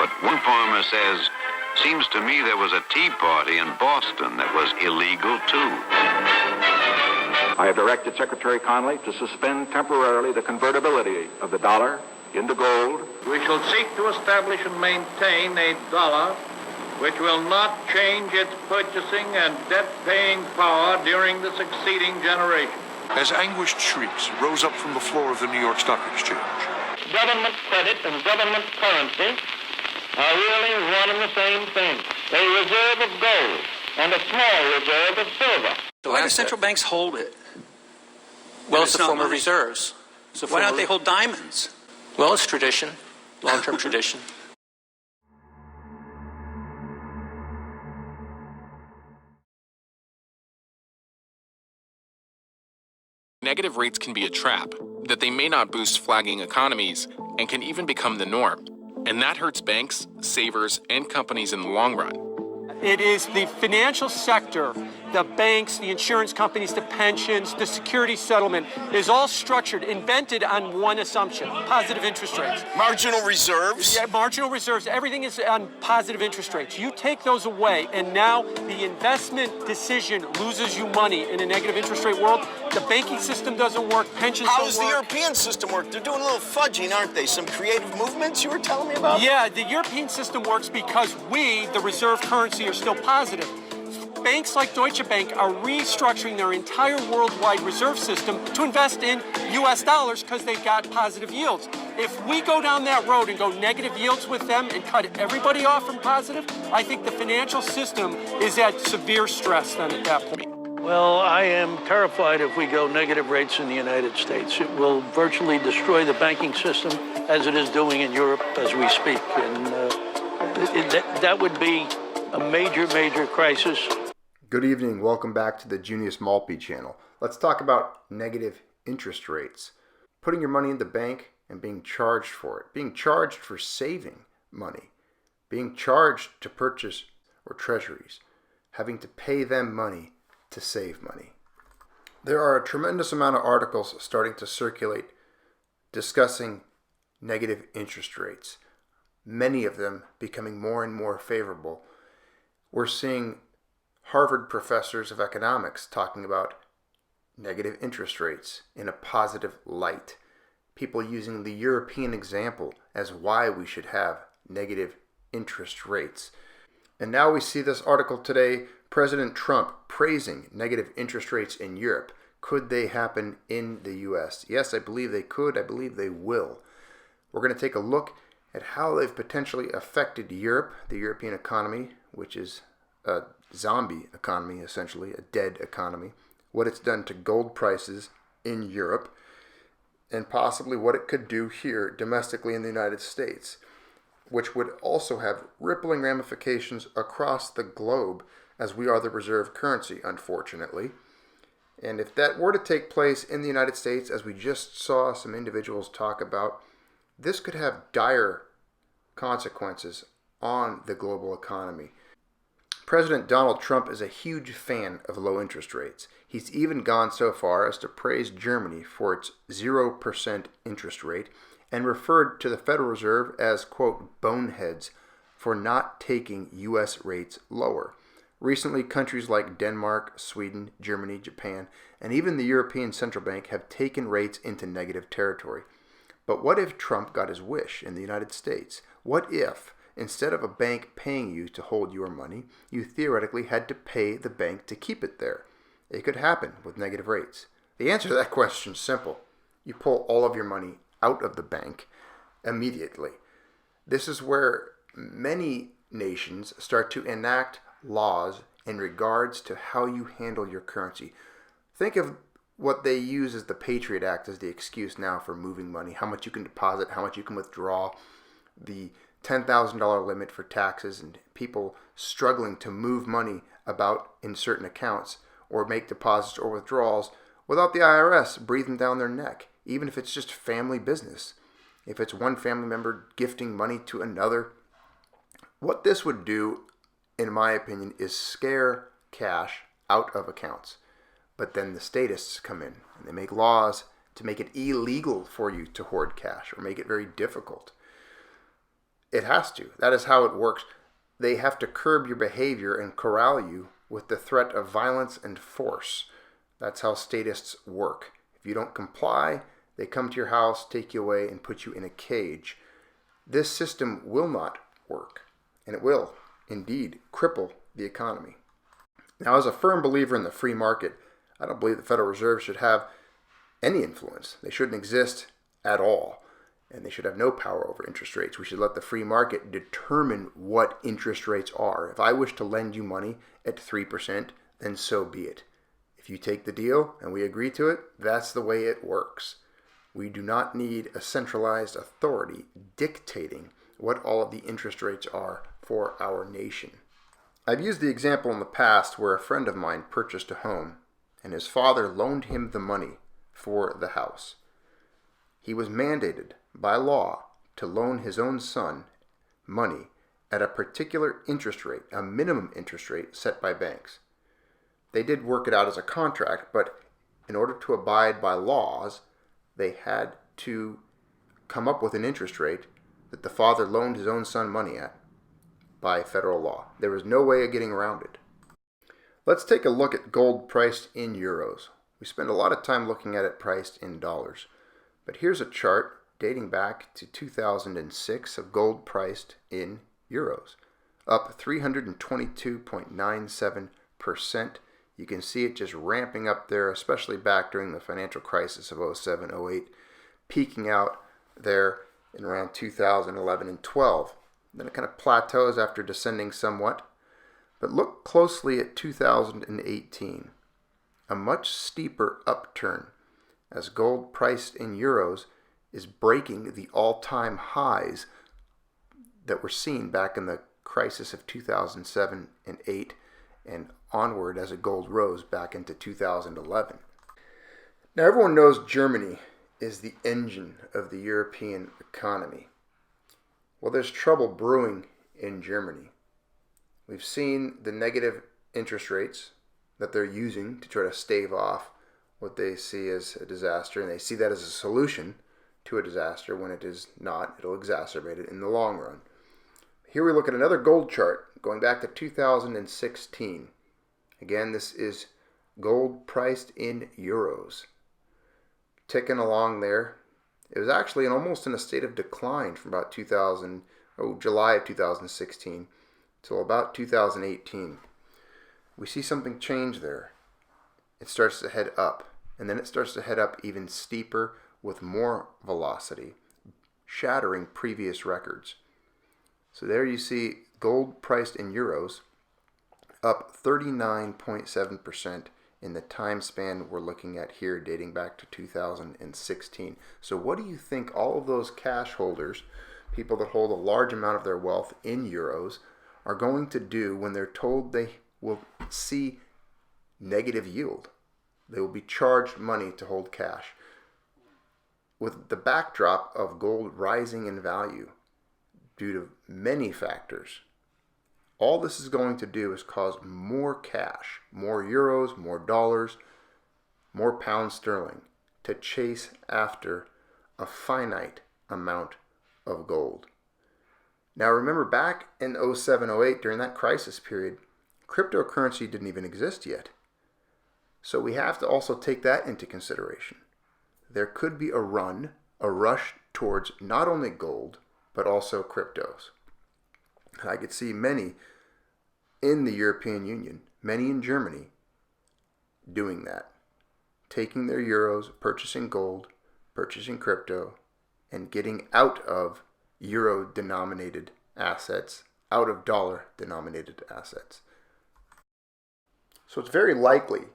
But one farmer says, seems to me there was a tea party in Boston that was illegal too. I have directed Secretary Connally to suspend temporarily the convertibility of the dollar into gold. We shall seek to establish and maintain a dollar which will not change its purchasing and debt-paying power during the succeeding generation. As anguished shrieks rose up from the floor of the New York Stock Exchange. Government credit and government currency are really one and the same thing. A reserve of gold and a small reserve of silver. Why do central banks hold it? Well, it's a form of reserves. Why don't they hold diamonds? Well, it's tradition, long-term tradition. Negative rates can be a trap, that they may not boost flagging economies and can even become the norm. And that hurts banks, savers, and companies in the long run. It is the financial sector, the banks, the insurance companies, the pensions, the security settlement is all structured, invented on one assumption: positive interest rates. Marginal reserves? Yeah, marginal reserves. Everything is on positive interest rates. You take those away, and now the investment decision loses you money in a negative interest rate world. The banking system doesn't work. Pensions How don't does work. the European system work? They're doing a little fudging, aren't they? Some creative movements you were telling me about? Yeah, the European system works because we, the reserve currency, are still positive. Banks like Deutsche Bank are restructuring their entire worldwide reserve system to invest in U.S. dollars because they've got positive yields. If we go down that road and go negative yields with them and cut everybody off from positive, I think the financial system is at severe stress then at that point. Well, I am terrified if we go negative rates in the United States. It will virtually destroy the banking system as it is doing in Europe as we speak. And that would be a major, major crisis. Good evening. Welcome back to the Junius Maltby channel. Let's talk about negative interest rates. Putting your money in the bank and being charged for it. Being charged for saving money. Being charged to purchase or treasuries. Having to pay them money to save money. There are a tremendous amount of articles starting to circulate discussing negative interest rates. Many of them becoming more and more favorable. We're seeing Harvard professors of economics talking about negative interest rates in a positive light. People using the European example as why we should have negative interest rates. And now we see this article today, President Trump praising negative interest rates in Europe. Could they happen in the U.S.? Yes, I believe they could. I believe they will. We're going to take a look at how they've potentially affected Europe, the European economy, which is a zombie economy, essentially, a dead economy, what it's done to gold prices in Europe, and possibly what it could do here domestically in the United States, which would also have rippling ramifications across the globe, as we are the reserve currency, unfortunately. And if that were to take place in the United States, as we just saw some individuals talk about, this could have dire consequences on the global economy. President Donald Trump is a huge fan of low interest rates. He's even gone so far as to praise Germany for its 0% interest rate and referred to the Federal Reserve as, quote, boneheads for not taking U.S. rates lower. Recently, countries like Denmark, Sweden, Germany, Japan, and even the European Central Bank have taken rates into negative territory. But what if Trump got his wish in the United States? What if, instead of a bank paying you to hold your money, you theoretically had to pay the bank to keep it there? It could happen with negative rates. The answer to that question is simple. You pull all of your money out of the bank immediately. This is where many nations start to enact laws in regards to how you handle your currency. Think of what they use as the Patriot Act as the excuse now for moving money, how much you can deposit, how much you can withdraw, the $10,000 limit for taxes, and people struggling to move money about in certain accounts or make deposits or withdrawals without the IRS breathing down their neck, even if it's just family business. If it's one family member gifting money to another, what this would do, in my opinion, is scare cash out of accounts. But then the statists come in and they make laws to make it illegal for you to hoard cash or make it very difficult. It has to. That is how it works. They have to curb your behavior and corral you with the threat of violence and force. That's how statists work. If you don't comply, they come to your house, take you away, and put you in a cage. This system will not work, and it will, indeed, cripple the economy. Now, as a firm believer in the free market, I don't believe the Federal Reserve should have any influence. They shouldn't exist at all, and they should have no power over interest rates. We should let the free market determine what interest rates are. If I wish to lend you money at 3%, then so be it. If you take the deal and we agree to it, that's the way it works. We do not need a centralized authority dictating what all of the interest rates are for our nation. I've used the example in the past where a friend of mine purchased a home and his father loaned him the money for the house. He was mandated by law to loan his own son money at a particular interest rate, a minimum interest rate set by banks. They did work it out as a contract, but in order to abide by laws, they had to come up with an interest rate that the father loaned his own son money at by federal law. There was no way of getting around it. Let's take a look at gold priced in euros. We spend a lot of time looking at it priced in dollars. But here's a chart dating back to 2006 of gold priced in euros, up 322.97%. You can see it just ramping up there, especially back during the financial crisis of 07, 08, peaking out there in around 2011 and 12. Then it kind of plateaus after descending somewhat. But look closely at 2018, a much steeper upturn as gold priced in euros is breaking the all-time highs that were seen back in the crisis of 2007 and 8 and onward as gold rose back into 2011. Now everyone knows Germany is the engine of the European economy. Well, there's trouble brewing in Germany. We've seen the negative interest rates that they're using to try to stave off what they see as a disaster, and they see that as a solution to a disaster when it is not. It'll exacerbate it in the long run. Here we look at another gold chart going back to 2016. Again, this is gold priced in euros. Ticking along there. It was actually almost in a state of decline from about July of 2016 till about 2018. We see something change there. It starts to head up, and then it starts to head up even steeper with more velocity, shattering previous records. So there you see gold priced in euros up 39.7% in the time span we're looking at here, dating back to 2016. So what do you think all of those cash holders, people that hold a large amount of their wealth in euros, are going to do when they're told they will see negative yield? They will be charged money to hold cash. With the backdrop of gold rising in value due to many factors, all this is going to do is cause more cash, more euros, more dollars, more pounds sterling to chase after a finite amount of gold. Now remember, back in 07, 08, during that crisis period, cryptocurrency didn't even exist yet. So we have to also take that into consideration. There could be a rush towards not only gold, but also cryptos. I could see many in the European Union, many in Germany, doing that. Taking their euros, purchasing gold, purchasing crypto, and getting out of euro-denominated assets, out of dollar-denominated assets. So it's very likely,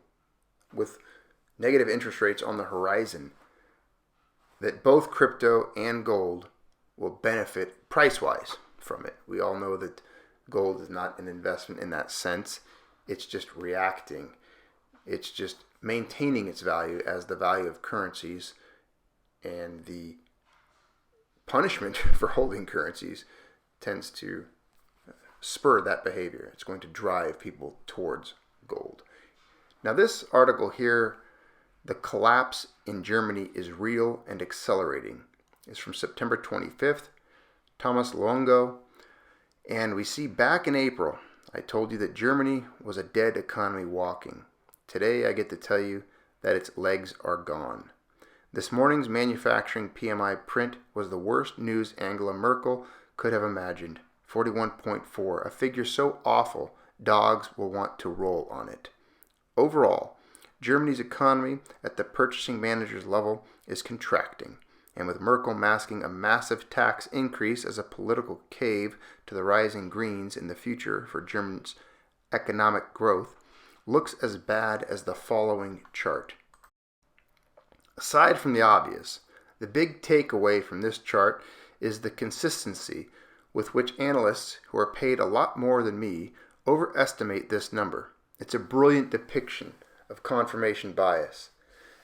with negative interest rates on the horizon, that both crypto and gold will benefit price-wise from it. We all know that gold is not an investment in that sense. It's just reacting. It's just maintaining its value as the value of currencies, and the punishment for holding currencies tends to spur that behavior. It's going to drive people towards gold. Now this article here, the collapse in Germany is real and accelerating, is from September 25th, Thomas Longo. And we see back in April, I told you that Germany was a dead economy walking. Today I get to tell you that its legs are gone. This morning's manufacturing PMI print was the worst news Angela Merkel could have imagined. 41.4, a figure so awful dogs will want to roll on it. Overall, Germany's economy at the purchasing manager's level is contracting, and with Merkel masking a massive tax increase as a political cave to the rising Greens in the future for Germany's economic growth, looks as bad as the following chart. Aside from the obvious, the big takeaway from this chart is the consistency with which analysts who are paid a lot more than me overestimate this number. It's a brilliant depiction of confirmation bias.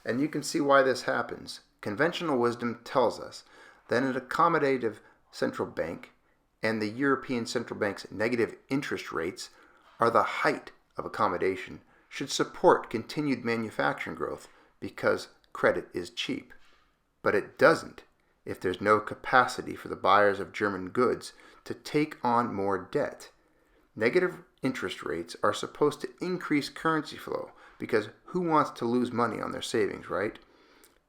And you can see why this happens. Conventional wisdom tells us that an accommodative central bank and the European Central Bank's negative interest rates are the height of accommodation, should support continued manufacturing growth because credit is cheap. But it doesn't if there's no capacity for the buyers of German goods to take on more debt. Negative interest rates are supposed to increase currency flow because who wants to lose money on their savings, right?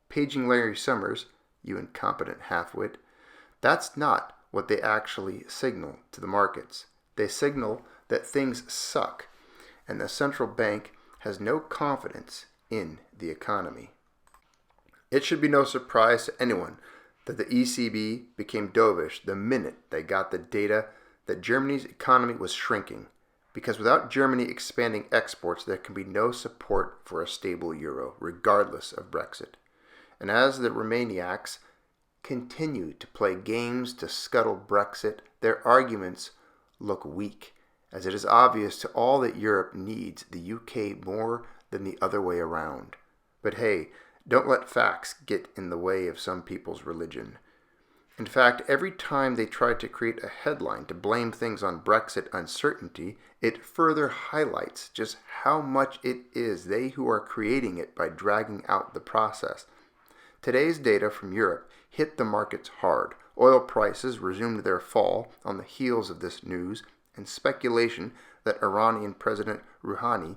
Paging Larry Summers, you incompetent halfwit, that's not what they actually signal to the markets. They signal that things suck and the central bank has no confidence in the economy. It should be no surprise to anyone that the ECB became dovish the minute they got the data that Germany's economy was shrinking, because without Germany expanding exports, there can be no support for a stable euro, regardless of Brexit. And as the Romaniacs continue to play games to scuttle Brexit, their arguments look weak, as it is obvious to all that Europe needs the UK more than the other way around. But hey, don't let facts get in the way of some people's religion. In fact, every time they try to create a headline to blame things on Brexit uncertainty, it further highlights just how much it is they who are creating it by dragging out the process. Today's data from Europe hit the markets hard. Oil prices resumed their fall on the heels of this news, and speculation that Iranian President Rouhani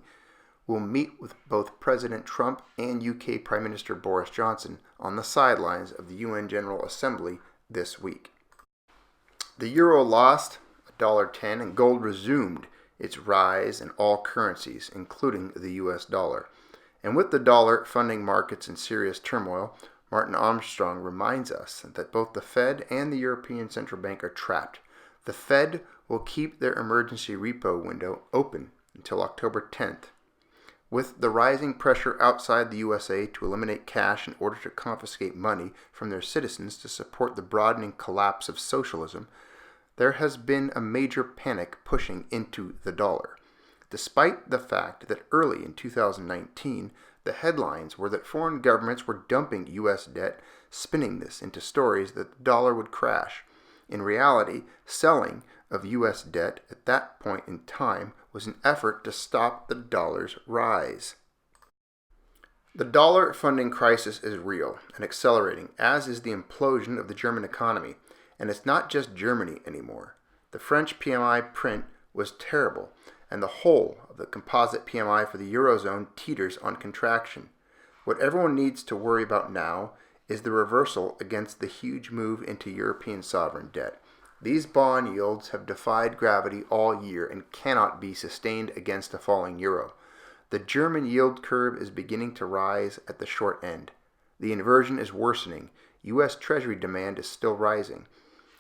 will meet with both President Trump and UK Prime Minister Boris Johnson on the sidelines of the UN General Assembly this week. The euro lost $1.10 and gold resumed its rise in all currencies, including the US dollar. And with the dollar funding markets in serious turmoil, Martin Armstrong reminds us that both the Fed and the European Central Bank are trapped. The Fed will keep their emergency repo window open until October 10th. With the rising pressure outside the USA to eliminate cash in order to confiscate money from their citizens to support the broadening collapse of socialism, there has been a major panic pushing into the dollar. Despite the fact that early in 2019, the headlines were that foreign governments were dumping U.S. debt, spinning this into stories that the dollar would crash. In reality, selling of U.S. debt at that point in time was an effort to stop the dollar's rise. The dollar funding crisis is real and accelerating, as is the implosion of the German economy. And it's not just Germany anymore. The French PMI print was terrible, and the whole of the composite PMI for the Eurozone teeters on contraction. What everyone needs to worry about now is the reversal against the huge move into European sovereign debt. These bond yields have defied gravity all year and cannot be sustained against a falling euro. The German yield curve is beginning to rise at the short end. The inversion is worsening. U.S. Treasury demand is still rising.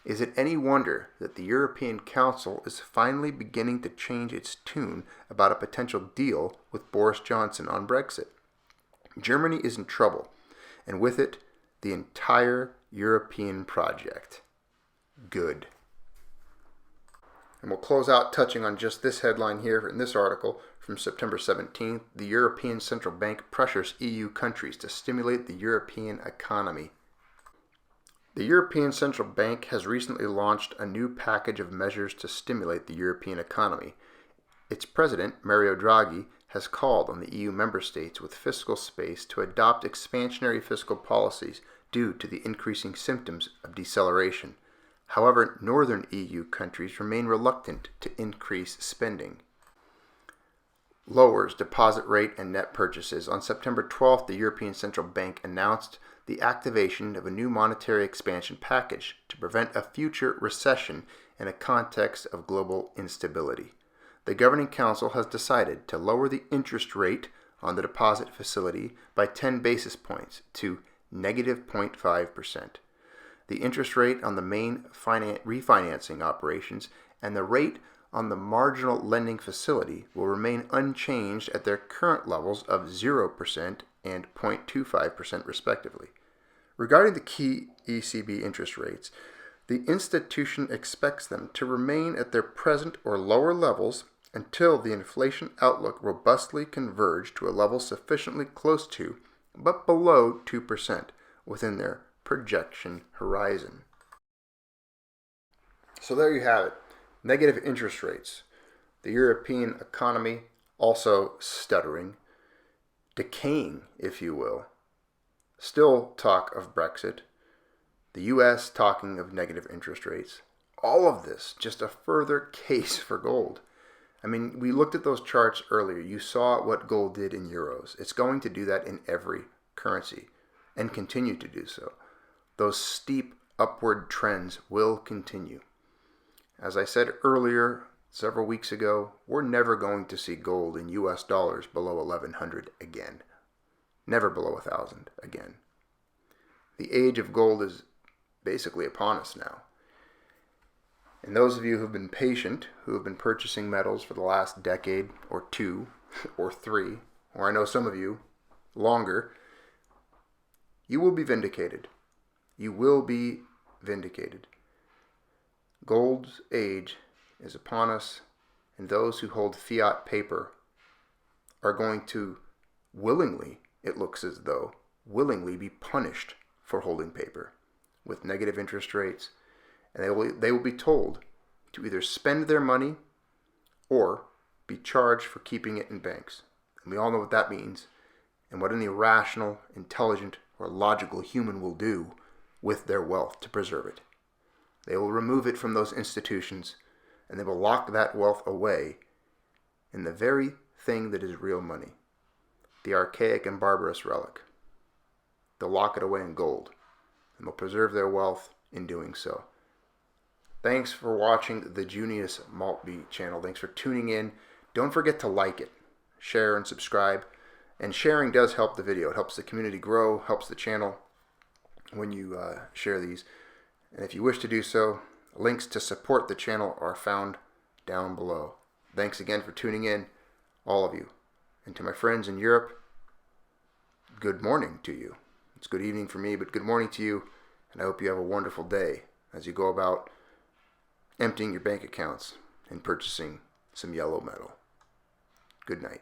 Is it any wonder that the European Council is finally beginning to change its tune about a potential deal with Boris Johnson on Brexit? Germany is in trouble, and with it, the entire European project. Good. And we'll close out touching on just this headline here in this article from September 17th. The European Central Bank pressures EU countries to stimulate the European economy. The European Central Bank has recently launched a new package of measures to stimulate the European economy. Its president, Mario Draghi, has called on the EU member states with fiscal space to adopt expansionary fiscal policies due to the increasing symptoms of deceleration. However, northern EU countries remain reluctant to increase spending. Lowers deposit rate and net purchases. On September 12th, the European Central Bank announced the activation of a new monetary expansion package to prevent a future recession in a context of global instability. The Governing Council has decided to lower the interest rate on the deposit facility by 10 basis points to negative 0.5%. The interest rate on the main refinancing operations and the rate on the marginal lending facility will remain unchanged at their current levels of 0% and 0.25% respectively. Regarding the key ECB interest rates, the institution expects them to remain at their present or lower levels until the inflation outlook robustly converge to a level sufficiently close to, but below 2% within their projection horizon. So there you have it. Negative interest rates. The European economy also stuttering, decaying, if you will. Still talk of Brexit. The U.S. talking of negative interest rates. All of this just a further case for gold. I mean, we looked at those charts earlier. You saw what gold did in euros. It's going to do that in every currency and continue to do so. Those steep upward trends will continue. As I said earlier, several weeks ago, we're never going to see gold in US dollars below 1,100 again. Never below 1,000 again. The age of gold is basically upon us now. And those of you who've been patient, who have been purchasing metals for the last decade or two or three, or I know some of you longer, you will be vindicated. You will be vindicated. Gold's age is upon us, and those who hold fiat paper are going to willingly, it looks as though, willingly be punished for holding paper with negative interest rates, and they will be told to either spend their money or be charged for keeping it in banks. And we all know what that means and what any rational, intelligent, or logical human will do with their wealth to preserve it. They will remove it from those institutions, and they will lock that wealth away in the very thing that is real money, the archaic and barbarous relic. They'll lock it away in gold, and they'll preserve their wealth in doing so. Thanks for watching the Junius Maltby channel. Thanks for tuning in. Don't forget to like it, share, and subscribe. And sharing does help the video. It helps the community grow, helps the channel when you share these. And if you wish to do so, links to support the channel are found down below. Thanks again for tuning in, all of you. And to my friends in Europe, good morning to you. It's good evening for me, but good morning to you. And I hope you have a wonderful day as you go about emptying your bank accounts and purchasing some yellow metal. Good night.